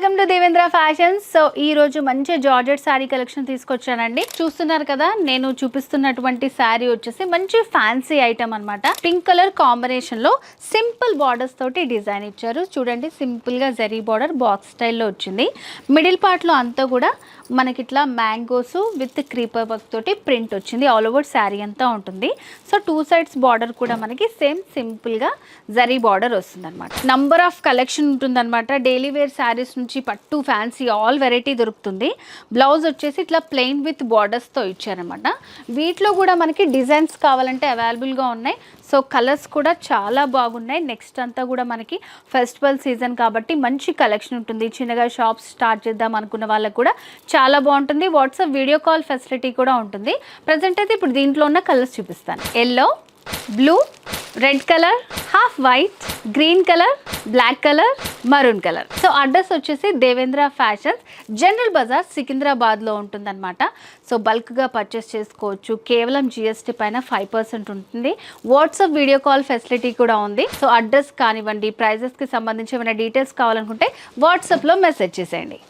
Welcome to Devendra fashions. So ఈ రోజు మంచి జార్జెట్ శారీ కలెక్షన్ తీసుకొచ్చానండి. చూస్తున్నారు కదా, నేను చూపిస్తున్నటువంటి శారీ వచ్చేసి మంచి ఫ్యాన్సీ ఐటమ్ అన్నమాట. పింక్ కలర్ కాంబినేషన్ లో సింపుల్ బార్డర్స్ తోటి డిజైన్ ఇచ్చారు. చూడండి, సింపుల్ గా జరీ బార్డర్ బాక్స్ స్టైల్లో వచ్చింది. మిడిల్ పార్ట్ లో అంతా కూడా మనకి ఇట్లా మ్యాంగోస్ విత్ క్రీపర్ వర్క్ తోటి ప్రింట్ వచ్చింది. ఆల్ ఓవర్ శారీ అంతా ఉంటుంది. సో టూ సైడ్స్ బార్డర్ కూడా మనకి సేమ్ సింపుల్ గా జరీ బార్డర్ వస్తుంది అనమాట. నంబర్ ఆఫ్ కలెక్షన్ ఉంటుంది అనమాట. డైలీ వేర్ శారీస్ నుంచి పట్టు, ఫ్యాన్సీ ఆల్ వెరైటీ దొరుకుతుంది. బ్లౌజ్ వచ్చేసి ఇట్లా ప్లెయిన్ విత్ బార్డర్స్తో ఇచ్చారనమాట. వీటిలో కూడా మనకి డిజైన్స్ కావాలంటే అవైలబుల్గా ఉన్నాయి. సో కలర్స్ కూడా చాలా బాగున్నాయి. నెక్స్ట్ అంతా కూడా మనకి ఫెస్టివల్ సీజన్ కాబట్టి మంచి కలెక్షన్ ఉంటుంది. చిన్నగా షాప్స్ స్టార్ట్ చేద్దాం అనుకున్న వాళ్ళకు కూడా చాలా బాగుంటుంది. వాట్సాప్ వీడియో కాల్ ఫెసిలిటీ కూడా ఉంటుంది. ప్రజెంట్ అయితే ఇప్పుడు దీంట్లో ఉన్న కలర్స్ చూపిస్తాను. Yellow, blue, red colour, half white, green colour, black colour, maroon colour. So address వచ్చేసి దేవేంద్ర ఫ్యాషన్స్, జనరల్ బజార్, సికింద్రాబాద్లో ఉంటుందన్నమాట. సో బల్క్గా పర్చేస్ చేసుకోవచ్చు. కేవలం జిఎస్టీ పైన 5% ఉంటుంది. వాట్సాప్ వీడియో కాల్ ఫెసిలిటీ కూడా ఉంది. సో అడ్రస్ కానివ్వండి, ప్రైజెస్కి సంబంధించి ఏమైనా డీటెయిల్స్ కావాలనుకుంటే వాట్సాప్లో మెసేజ్ చేసేయండి.